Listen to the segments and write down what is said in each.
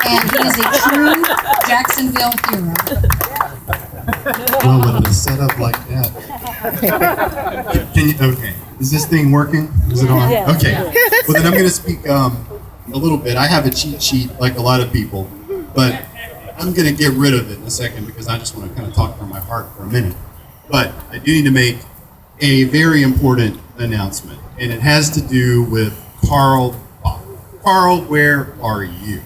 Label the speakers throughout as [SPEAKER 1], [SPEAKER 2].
[SPEAKER 1] and he is a true Jacksonville hero.
[SPEAKER 2] Well, with a setup like that. Okay, is this thing working? Is it on? Okay. Well, then I'm going to speak a little bit. I have a cheat sheet like a lot of people, but I'm going to get rid of it in a second because I just want to kind of talk from my heart for a minute. But I do need to make a very important announcement, and it has to do with Carl. Carl, where are you?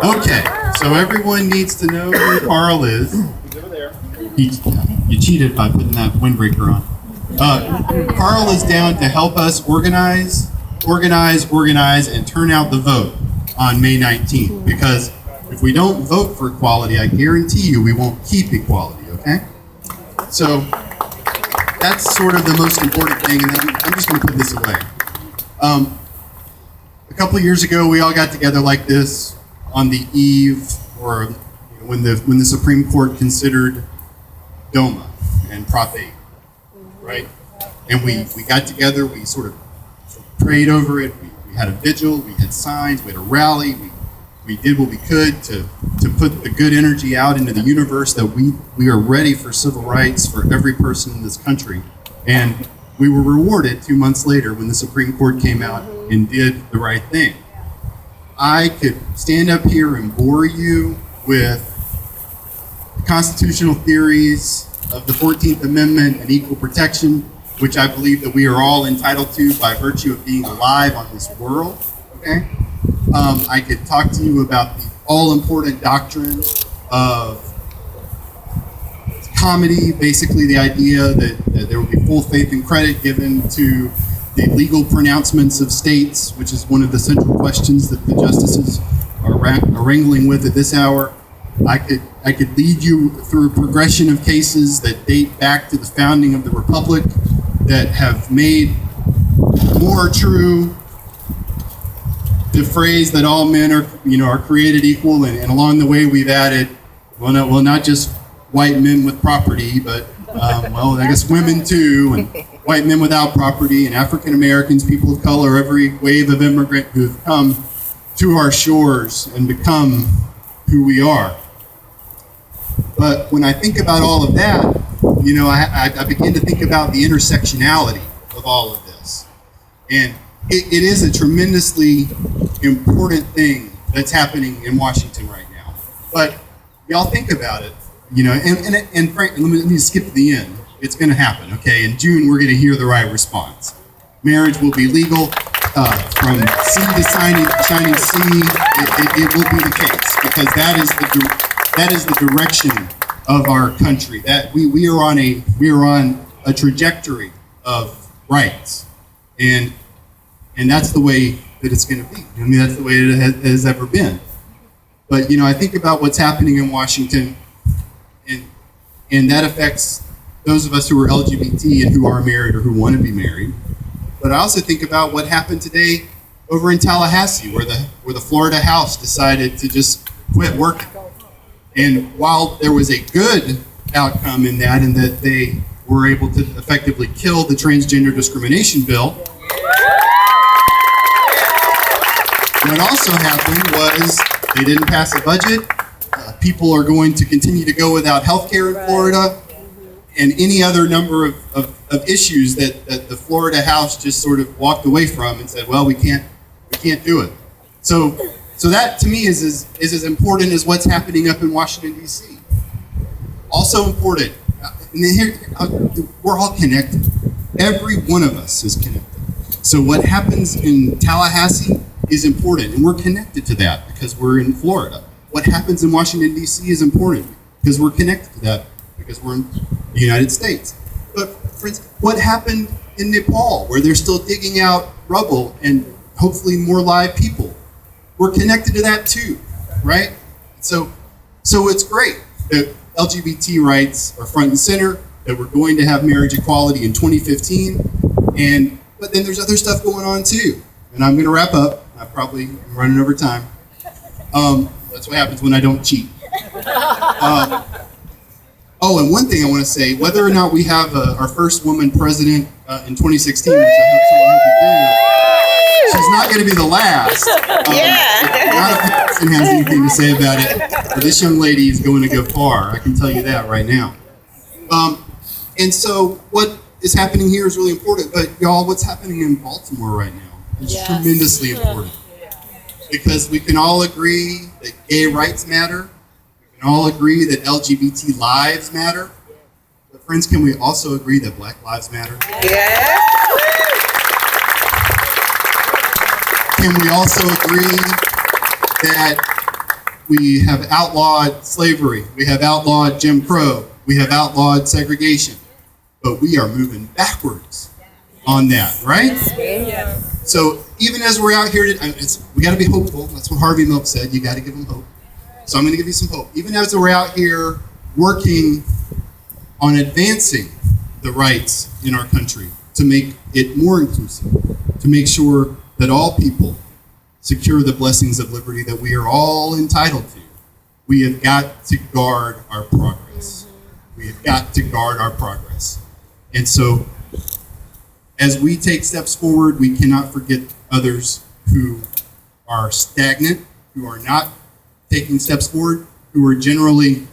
[SPEAKER 2] Okay, so everyone needs to know who Carl is. You cheated by putting that windbreaker on. Carl is down to help us organize, and turn out the vote on May 19th. Because if we don't vote for equality, I guarantee you we won't keep equality, okay? So that's sort of the most important thing, and then I'm just going to put this away. A couple of years ago, we all got together like this on the eve, or when the Supreme Court considered DOMA and Prop 8, right? And we got together, we sort of prayed over it, we had a vigil, we had signs, we had a rally, we did what we could to put the good energy out into the universe that we are ready for civil rights for every person in this country. And we were rewarded 2 months later when the Supreme Court came out and did the right thing. I could stand up here and bore you with constitutional theories of the 14th Amendment and equal protection, which I believe that we are all entitled to by virtue of being alive on this world, okay? I could talk to you about the all-important doctrine of comedy, basically the idea that there will be full faith and credit given to the legal pronouncements of states, which is one of the central questions that the justices are wrangling with at this hour. I could lead you through a progression of cases that date back to the founding of the Republic that have made more true the phrase that all men are created equal, and along the way we've added, not just white men with property, but I guess women too, and white men without property, and African Americans, people of color, every wave of immigrant who've come to our shores and become who we are. But when I think about all of that, I begin to think about the intersectionality of all of this. And it is a tremendously important thing that's happening in Washington right now. But y'all think about it, and frankly, let me skip to the end. It's going to happen, okay? In June, we're going to hear the right response. Marriage will be legal from sea to shining sea. It will be the case because that is the direction of our country. That we are on a trajectory of rights, and that's the way that it's going to be. I mean, that's the way it has ever been. But I think about what's happening in Washington, and that affects those of us who are LGBT and who are married or who want to be married. But I also think about what happened today over in Tallahassee, where the Florida House decided to just quit working. And while there was a good outcome in that, and that they were able to effectively kill the transgender discrimination bill, what also happened was they didn't pass a budget. People are going to continue to go without health care in Florida, and any other number of issues that the Florida House just sort of walked away from and said, well, we can't do it. So that to me is as important as what's happening up in Washington, D.C. Also important, we're all connected. Every one of us is connected. So what happens in Tallahassee is important, and we're connected to that because we're in Florida. What happens in Washington, D.C. is important because we're connected to that because we're in the United States. But for instance, what happened in Nepal, where they're still digging out rubble and hopefully more live people? We're connected to that too, right? So it's great that LGBT rights are front and center, that we're going to have marriage equality in 2015, but then there's other stuff going on too. And I'm going to wrap up. I probably am running over time. That's what happens when I don't cheat. And one thing I want to say, whether or not we have our first woman president in 2016, which I hope we do, She's not going to be the last. Not if the person has anything to say about it. But this young lady is going to go far. I can tell you that right now. And so what is happening here is really important. But y'all, what's happening in Baltimore right now is tremendously important. Because we can all agree that gay rights matter. We can all agree that LGBT lives matter. But friends, can we also agree that Black lives matter?
[SPEAKER 3] Yeah.
[SPEAKER 2] Can we also agree that we have outlawed slavery, we have outlawed Jim Crow, we have outlawed segregation, but we are moving backwards on that, right? So even as we're out here, we got to be hopeful. That's what Harvey Milk said. You got to give them hope. So I'm going to give you some hope. Even as we're out here working on advancing the rights in our country to make it more inclusive, to make sure that all people secure the blessings of liberty that we are all entitled to, we have got to guard our progress. We have got to guard our progress. And so, as we take steps forward, we cannot forget others who are stagnant, who are not taking steps forward, who are generally,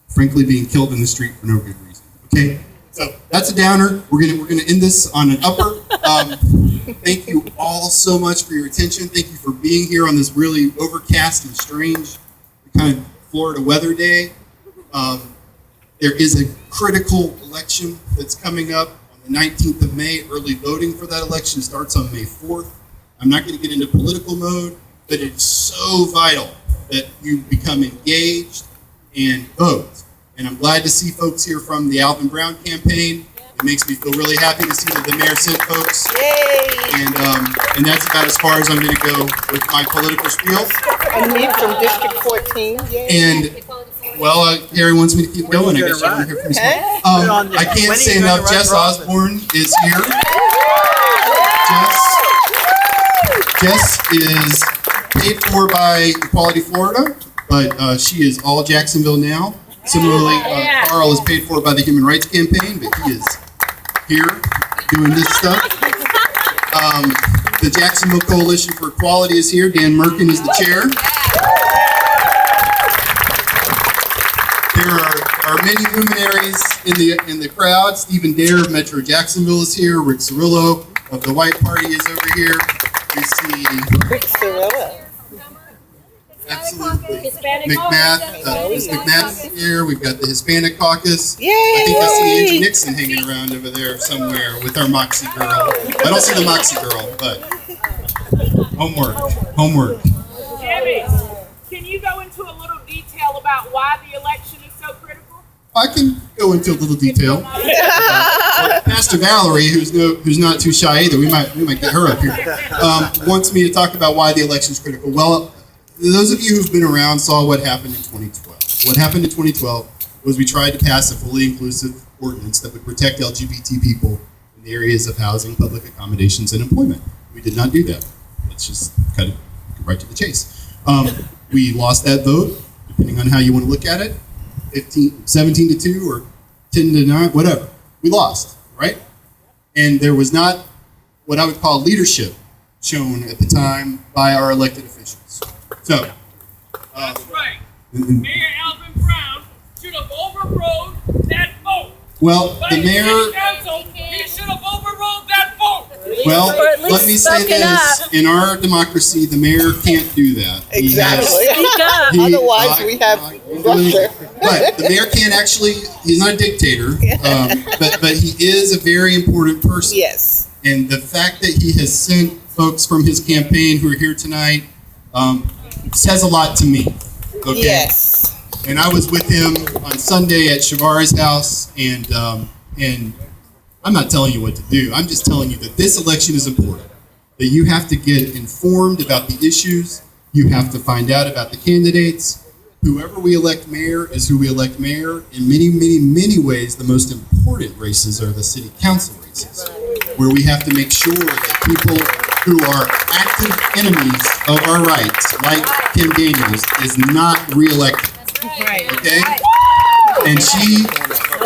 [SPEAKER 2] frankly, being killed in the street for no good reason. Okay? So that's a downer. We're gonna end this on an upper. Thank you all so much for your attention. Thank you for being here on this really overcast and strange kind of Florida weather day. There is a critical election that's coming up on the 19th of May. Early voting for that election starts on May 4th. I'm not going to get into political mode, but it's so vital that you become engaged and vote. And I'm glad to see folks here from the Alvin Brown campaign. It makes me feel really happy to see that the mayor sent folks. And that's about as far as I'm going to go with my political spiel.
[SPEAKER 3] And me from District 14. Yay.
[SPEAKER 2] And well, Kerri wants me to keep going. I guess you want to hear from me. I can't say enough. Jess Osborne is here. Jess is paid for by Equality Florida, but she is all Jacksonville now. Similarly, Carl is paid for by the Human Rights Campaign, but he is here doing this stuff. The Jacksonville Coalition for Equality is here. Dan Merkin is the chair. There are many luminaries in the crowd. Stephen Dare of Metro Jacksonville is here. Rick Cirillo of the White Party is over here. We see
[SPEAKER 3] Rick Cirillo.
[SPEAKER 2] Absolutely. McMath, Ms. McMath is here. We've got the Hispanic Caucus.
[SPEAKER 3] Yay!
[SPEAKER 2] I think I see Angie Nixon hanging around over there somewhere with our Moxie girl. I don't see the Moxie girl, but homework.
[SPEAKER 4] Jimmy, can you go into a little detail about why the election is so critical?
[SPEAKER 2] I can go into a little detail. Pastor Valerie, who's not too shy either, we might get her up here, wants me to talk about why the election is critical. Well, those of you who've been around saw what happened in 2012. What happened in 2012 was we tried to pass a fully inclusive ordinance that would protect LGBT people in the areas of housing, public accommodations, and employment. We did not do that. Let's just cut it right to the chase. We lost that vote, depending on how you want to look at it, 17-2 or 10-9, whatever. We lost, right? And there was not what I would call leadership shown at the time by our elected officials. So,
[SPEAKER 4] that's right. Mayor Alvin Brown should have overrode that vote.
[SPEAKER 2] Well, the mayor.
[SPEAKER 4] He should have overrode that vote.
[SPEAKER 2] Well, let me say this: in our democracy, the mayor can't do that.
[SPEAKER 3] Exactly. Otherwise, we have Russia.
[SPEAKER 2] But the mayor can't actually. He's not a dictator. But he is a very important person.
[SPEAKER 3] Yes.
[SPEAKER 2] And the fact that he has sent folks from his campaign who are here tonight says a lot to me. Okay?
[SPEAKER 3] Yes.
[SPEAKER 2] And I was with him on Sunday at Shavari's house, and I'm not telling you what to do. I'm just telling you that this election is important. That you have to get informed about the issues. You have to find out about the candidates. Whoever we elect mayor is who we elect mayor. In many, many, many ways, the most important races are the city council races, where we have to make sure that people who are active enemies of our rights, like Kim Daniels, is not reelected.
[SPEAKER 4] Right.
[SPEAKER 2] Okay? And she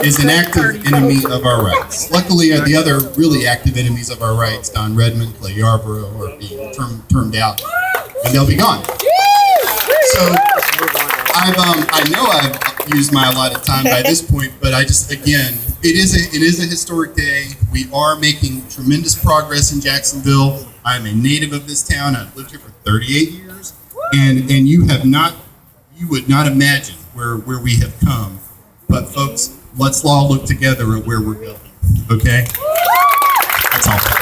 [SPEAKER 2] is an active enemy of our rights. Luckily, the other really active enemies of our rights, Don Redmond, Clay Yarborough, are being termed out, and they'll be gone. So I know I've used my allotted time by this point, but again, it is a historic day. We are making tremendous progress in Jacksonville. I'm a native of this town. I've lived here for 38 years, and you would not imagine where we have come. But folks, let's all look together at where we're going. Okay? That's all.